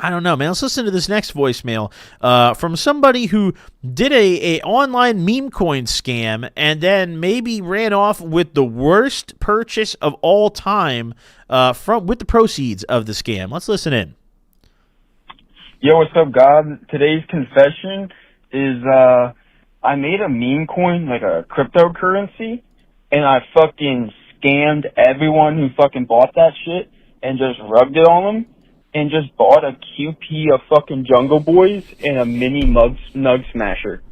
I don't know, man. Let's listen to this next voicemail from somebody who did a online meme coin scam and then maybe ran off with the worst purchase of all time with the proceeds of the scam. Let's listen in. Yo, what's up, God? Today's confession is I made a meme coin, like a cryptocurrency, and I fucking scammed everyone who fucking bought that shit and just rugged it on them. And just bought a QP of fucking Jungle Boys and a mini Nug Smasher.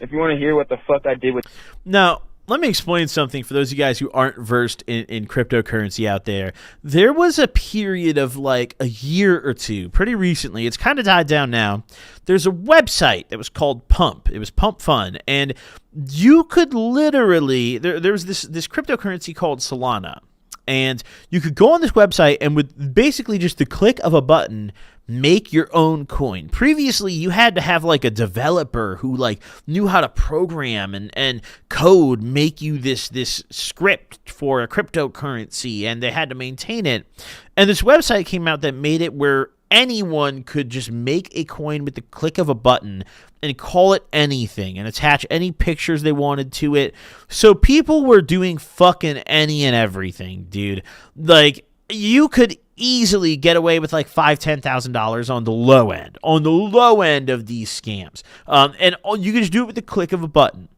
If you want to hear what the fuck I did with... Now, let me explain something for those of you guys who aren't versed in cryptocurrency out there. There was a period of like a year or two, pretty recently. It's kind of died down now. There's a website that was called Pump. It was Pump Fun. And you could literally... There was this cryptocurrency called Solana. And you could go on this website and with basically just the click of a button, make your own coin. Previously, you had to have like a developer who like knew how to program and code, make you this script for a cryptocurrency, and they had to maintain it. And this website came out that made it where anyone could just make a coin with the click of a button and call it anything and attach any pictures they wanted to it. So people were doing fucking any and everything, dude. Like, you could easily get away with like $5,000-$10,000 on the low end of these scams. And you could just do it with the click of a button.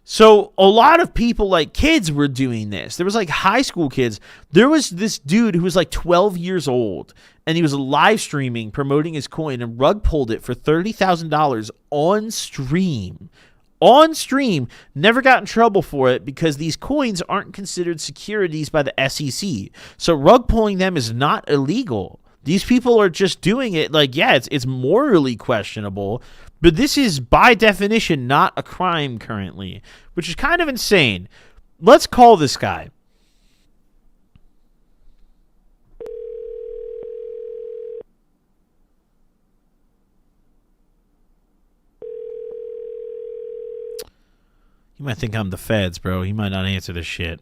So a lot of people, like kids, were doing this. There was like high school kids. There was this dude who was like 12 years old, and he was live streaming, promoting his coin, and rug pulled it for $30,000 on stream. On stream, never got in trouble for it because these coins aren't considered securities by the SEC. So rug pulling them is not illegal. These people are just doing it like, yeah, it's morally questionable, but this is by definition not a crime currently, which is kind of insane. Let's call this guy. You might think I'm the feds, bro. He might not answer this shit.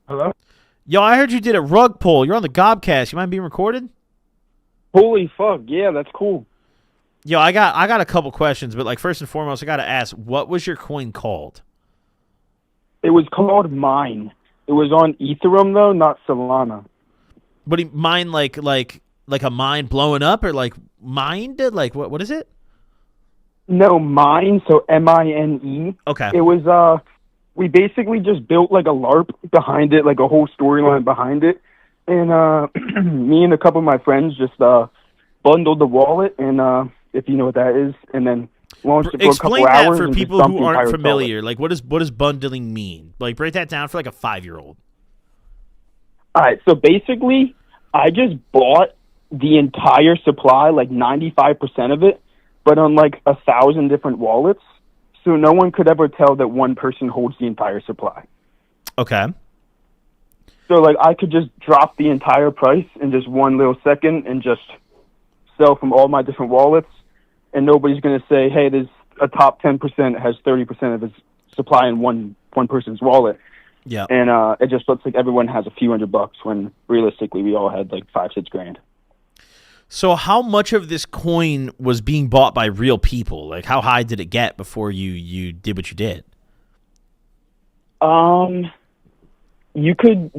Hello? Yo, I heard you did a rug pull. You're on the Gobcast. You mind being recorded? Holy fuck, yeah, that's cool. Yo, I got a couple questions, but like first and foremost, I got to ask, what was your coin called? It was called Mine. It was on Ethereum, though, not Solana. What do you mine like a mine blowing up or like mined? Like what is it? No, Mine, so M-I-N-E. Okay. It was, we basically just built like a LARP behind it, like a whole storyline behind it. And me and a couple of my friends just bundled the wallet, and if you know what that is, and then launched it for Explain a couple that hours. for and people who aren't familiar. Like, what does bundling mean? Like, break that down for like a 5-year-old. All right, so basically, I just bought the entire supply, like 95% of it, but on like 1,000 different wallets, so no one could ever tell that one person holds the entire supply. Okay. So like I could just drop the entire price in just one little second and just sell from all my different wallets, and nobody's going to say, hey, there's a top 10% has 30% of its supply in one person's wallet. Yeah. And it just looks like everyone has a few $100 when realistically we all had like $5-6 grand. So how much of this coin was being bought by real people? Like, how high did it get before you did what you did?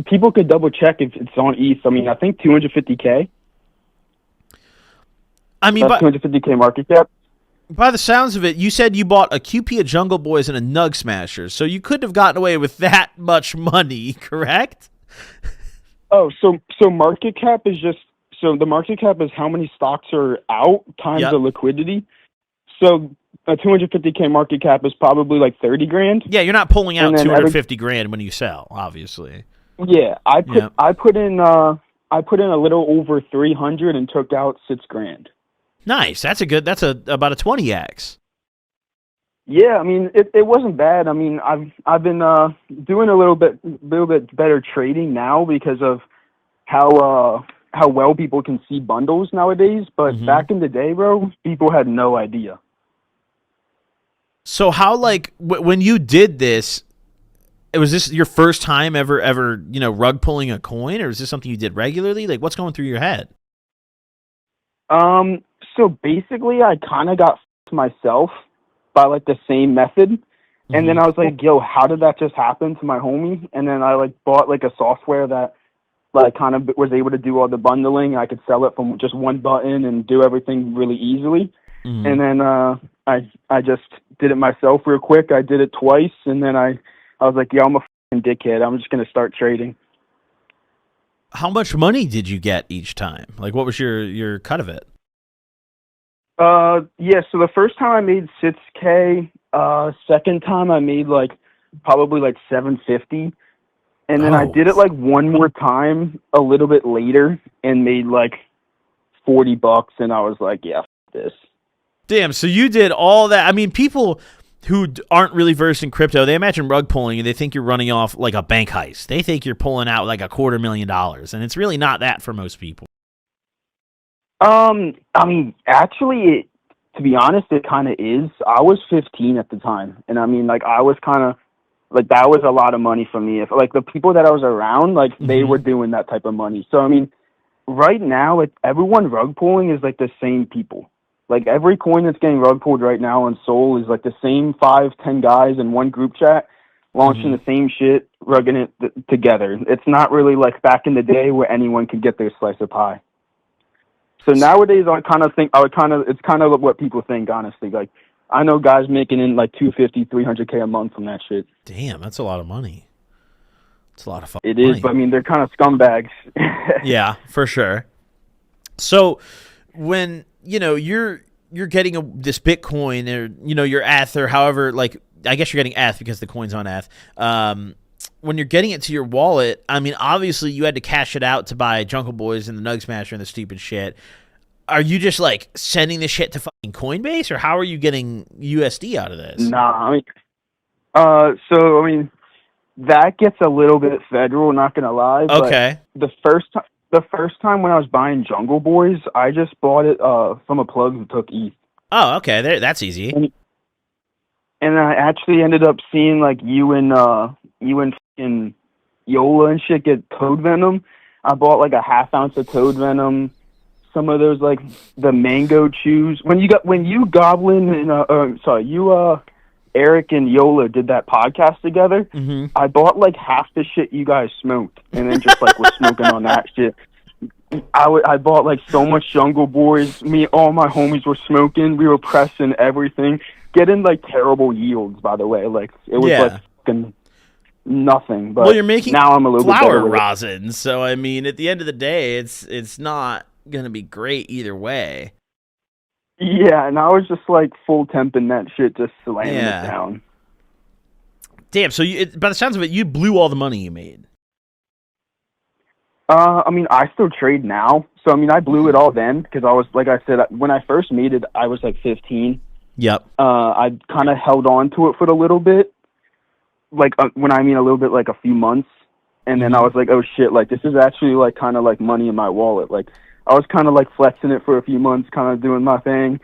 People could double check if it's on ETH. I mean, I think 250K. I mean, that's 250K market cap. By the sounds of it, you said you bought a QP of Jungle Boys and a Nug Smasher, so you couldn't have gotten away with that much money, correct? Oh, so market cap is just, so the market cap is how many stocks are out times the liquidity. So a 250K market cap is probably like 30 grand. Yeah, you're not pulling out 250 grand when you sell, obviously. Yeah, I put in a little over 300 and took out 6 grand. Nice. That's about a 20x. Yeah, I mean it wasn't bad. I mean I've been doing a little bit better trading now because of how well people can see bundles nowadays. But back in the day, bro, people had no idea. So how, like, when you did this, was this your first time ever rug pulling a coin, or is this something you did regularly? Like, what's going through your head? So basically, I kind of got myself by like the same method, and then I was like, "Yo, how did that just happen to my homie?" And then I like bought like a software that like kind of was able to do all the bundling. I could sell it from just one button and do everything really easily. And then I just did it myself real quick. I did it twice, and then I was like, "Yo, I'm a fucking dickhead. I'm just gonna start trading." How much money did you get each time? Like, what was your cut of it? Yeah, so the first time I made 6K, second time I made like probably like 750. And then I did it like one more time a little bit later and made like $40, and I was like, yeah, this. Damn, so you did all that. I mean, people who aren't really versed in crypto, they imagine rug pulling and they think you're running off like a bank heist. They think you're pulling out like $250,000, and it's really not that for most people. I mean, actually, to be honest, it kind of is. I was 15 at the time, and I mean, like, I was kind of, like, that was a lot of money for me. If, like, the people that I was around, like, they were doing that type of money. So, I mean, right now, like, everyone rug pulling is, like, the same people. Like, every coin that's getting rug pulled right now on Sol is, like, the same 5-10 guys in one group chat launching the same shit, rugging it together. It's not really like back in the day where anyone could get their slice of pie. So nowadays, it's kind of what people think, honestly. Like, I know guys making in like 250, 300K a month from that shit. Damn, that's a lot of money. It's a lot of fun. It is, but I mean, they're kind of scumbags. Yeah, for sure. So when, you're getting this Bitcoin or, your ETH or however, like, I guess you're getting ETH because the coin's on ETH. When you're getting it to your wallet, I mean, obviously you had to cash it out to buy Jungle Boys and the Nug Smasher and the stupid shit. Are you just like sending the shit to fucking Coinbase, or how are you getting USD out of this? Nah, I mean, so I mean, that gets a little bit federal. Not gonna lie. Okay. But the first time when I was buying Jungle Boys, I just bought it from a plug who took ETH. Oh, okay, that's easy. And I actually ended up seeing like you and fucking Yola and shit get Toad Venom. I bought like a half ounce of Toad Venom. Some of those like the mango chews. When you Goblin and Eric and Yola did that podcast together. I bought like half the shit you guys smoked, and then just like was smoking on that shit. I bought like so much Jungle Boys. All my homies were smoking. We were pressing everything, getting like terrible yields. By the way, like it was like fucking nothing. But you're making now I'm a little flower bit rosin, so I mean, at the end of the day, it's not gonna be great either way. Yeah, and I was just like full temping that shit, just slamming it down. Damn, so by the sounds of it, you blew all the money you made. I mean, I still trade now. So, I mean, I blew it all then because I was, like I said, when I first made it, I was like 15. Yep. I kind of held on to it for a little bit. Like, when I mean a little bit, like a few months. And then I was like, oh shit, like this is actually like kind of like money in my wallet. Like, I was kind of like flexing it for a few months, kind of doing my thing.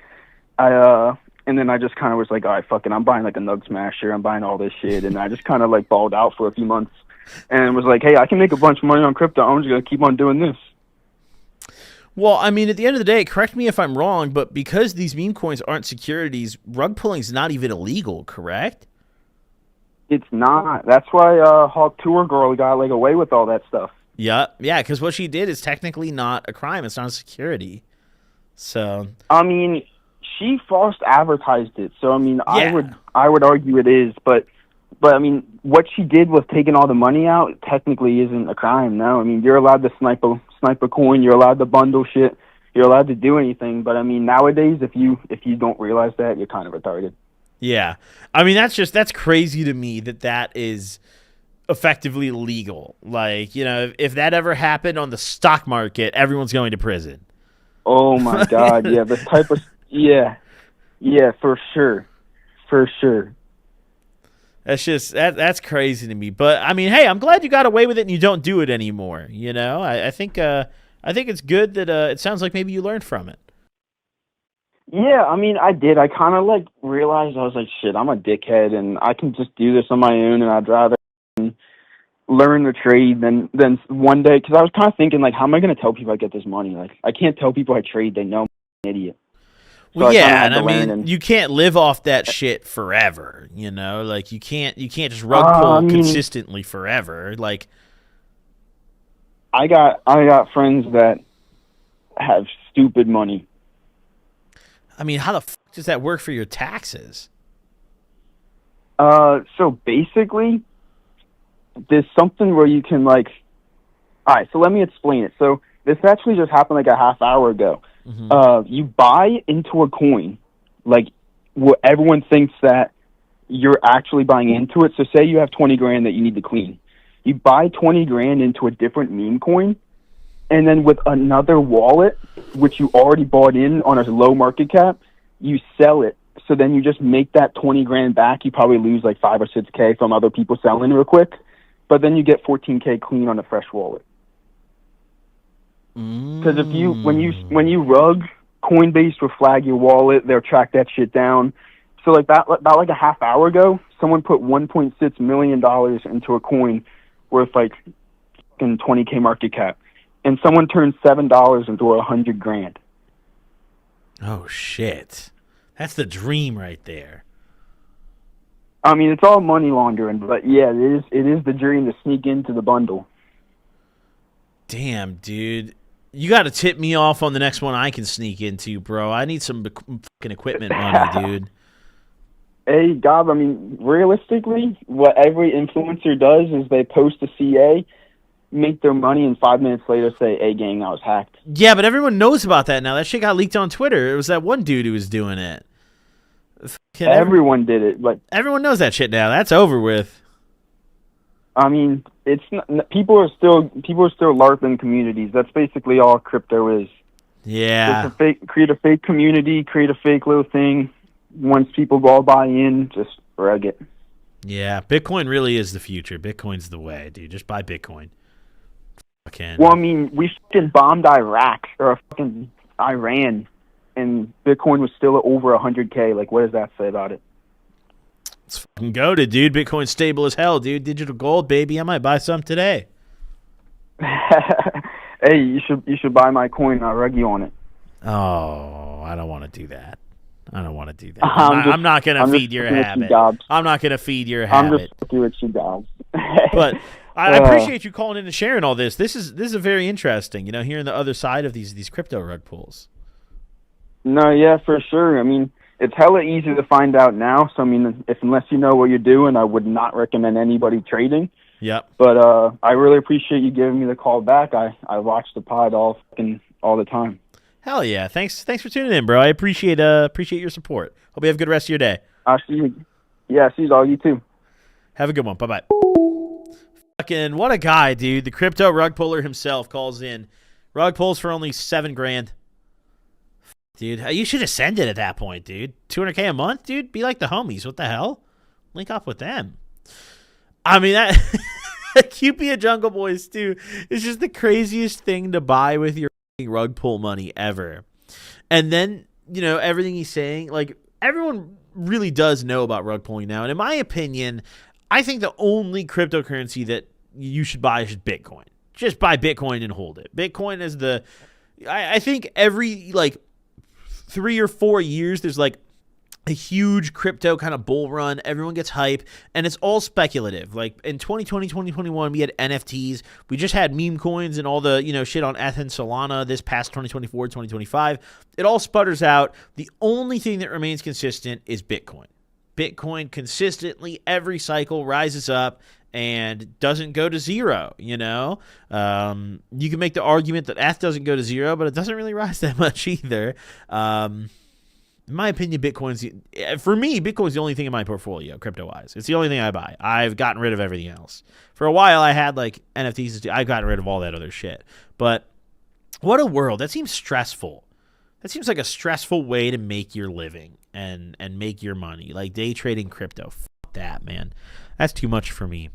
And then I just kind of was like, all right, fucking, I'm buying like a Nug Smasher. I'm buying all this shit. And I just kind of like balled out for a few months. And was like, hey, I can make a bunch of money on crypto. I'm just going to keep on doing this. Well, I mean, at the end of the day, correct me if I'm wrong, but because these meme coins aren't securities, rug pulling is not even illegal, correct? It's not. That's why Hawk Tour Girl got like away with all that stuff. Yeah, because what she did is technically not a crime. It's not a security. So, I mean, she false advertised it. So, I mean, I would argue it is, but I mean, what she did was taking all the money out technically isn't a crime. No, I mean, you're allowed to snipe a coin, you're allowed to bundle shit, you're allowed to do anything. But I mean, nowadays, if you don't realize that, you're kind of retarded. Yeah, I mean, that's crazy to me that is effectively legal. Like, if that ever happened on the stock market, everyone's going to prison. Oh my God, yeah, the type of yeah, for sure. That's crazy to me. But I mean, hey, I'm glad you got away with it and you don't do it anymore. I think it's good that it sounds like maybe you learned from it. Yeah, I mean, I did. I kind of like realized I was like, shit, I'm a dickhead and I can just do this on my own, and I'd rather learn the trade than one day, because I was kind of thinking like, how am I going to tell people I get this money? Like, I can't tell people I trade. They know idiot. So Well, I kinda yeah, had and to I learn. mean, And you can't live off that shit forever, you know? Like, you can't just rug I pull mean, consistently forever. Like, I got friends that have stupid money. I mean, how the fuck does that work for your taxes? So basically, there's something where you can like. All right, so let me explain it. So this actually just happened like a half hour ago. You buy into a coin, like what everyone thinks that you're actually buying into it. So say you have 20 grand that you need to clean. You buy 20 grand into a different meme coin, and then with another wallet, which you already bought in on a low market cap, you sell it. So then you just make that 20 grand back. You probably lose like 5 or 6K from other people selling real quick, but then you get 14K clean on a fresh wallet. Because if you when you rug, Coinbase will flag your wallet. They'll track that shit down. So like that about like a half hour ago, someone put $1.6 million into a coin worth like fucking 20K market cap, and someone turned $7 into 100 grand. Oh, shit. That's the dream right there. I mean, it's all money laundering, but yeah, it is the dream to sneak into the bundle. Damn, dude. You got to tip me off on the next one I can sneak into, bro. I need some fucking equipment money, dude. Hey, Gob, I mean, realistically, what every influencer does is they post a CA, make their money, and 5 minutes later say, hey, gang, I was hacked. Yeah, but everyone knows about that now. That shit got leaked on Twitter. It was that one dude who was doing it. Everyone did it. Like, everyone knows that shit now. That's over with. I mean, it's not, people are still LARPing communities. That's basically all crypto is. Yeah. Create a fake community, create a fake little thing. Once people all buy in, just rug it. Yeah, Bitcoin really is the future. Bitcoin's the way, dude. Just buy Bitcoin. Well, I mean, we fucking bombed Iraq or fucking Iran, and Bitcoin was still over 100K. Like, what does that say about it? Let's fucking go to, dude. Bitcoin's stable as hell, dude. Digital gold, baby. I might buy some today. Hey, you should buy my coin. I'll rug you on it. Oh, I don't want to do that. I'm not going to feed your habit. I'm not going to feed your habit. I'm just fucking with you, Dobbs. But I appreciate you calling in and sharing all this. This is very interesting, you know, hearing the other side of these crypto rug pulls. No, yeah, for sure. I mean, it's hella easy to find out now. So, I mean, unless you know what you're doing, I would not recommend anybody trading. Yep. But I really appreciate you giving me the call back. I watch the pod all the time. Hell yeah. Thanks for tuning in, bro. I appreciate your support. Hope you have a good rest of your day. I'll see you. Yeah, see you all. You too. Have a good one. Bye-bye. Fucking what a guy, dude. The crypto rug puller himself calls in. Rug pulls for only $7,000. Dude, you should have sent it at that point, dude. $200K a month, dude? Be like the homies. What the hell? Link up with them. I mean, that QP Jungle Boys, too, is just the craziest thing to buy with your rug pull money ever. And then, you know, everything he's saying, like, everyone really does know about rug pulling now. And in my opinion, I think the only cryptocurrency that you should buy is Bitcoin. Just buy Bitcoin and hold it. Bitcoin is I think every, like, 3 or 4 years, there's like a huge crypto kind of bull run. Everyone gets hype, and it's all speculative. Like in 2020, 2021, we had NFTs. We just had meme coins and all the, you know, shit on ETH and Solana this past 2024, 2025. It all sputters out. The only thing that remains consistent is Bitcoin. Bitcoin consistently every cycle rises up and doesn't go to zero, you know? You can make the argument that ETH doesn't go to zero, but it doesn't really rise that much either. In my opinion, for me, Bitcoin's the only thing in my portfolio, crypto-wise. It's the only thing I buy. I've gotten rid of everything else. For a while, I had, like, NFTs. I've gotten rid of all that other shit. But what a world. That seems stressful. That seems like a stressful way to make your living and make your money. Like, day trading crypto. Fuck that, man. That's too much for me.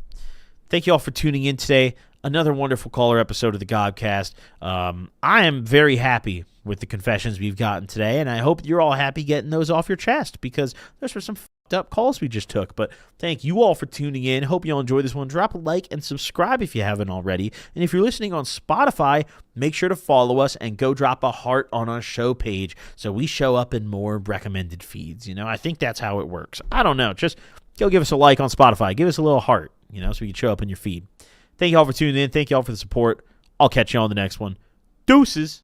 Thank you all for tuning in today. Another wonderful caller episode of the Gobcast. I am very happy with the confessions we've gotten today, and I hope you're all happy getting those off your chest, because those were some fucked up calls we just took. But thank you all for tuning in. Hope you all enjoyed this one. Drop a like and subscribe if you haven't already. And if you're listening on Spotify, make sure to follow us and go drop a heart on our show page so we show up in more recommended feeds. I think that's how it works. I don't know. Just go give us a like on Spotify. Give us a little heart, so we can show up in your feed. Thank you all for tuning in. Thank you all for the support. I'll catch you on the next one. Deuces.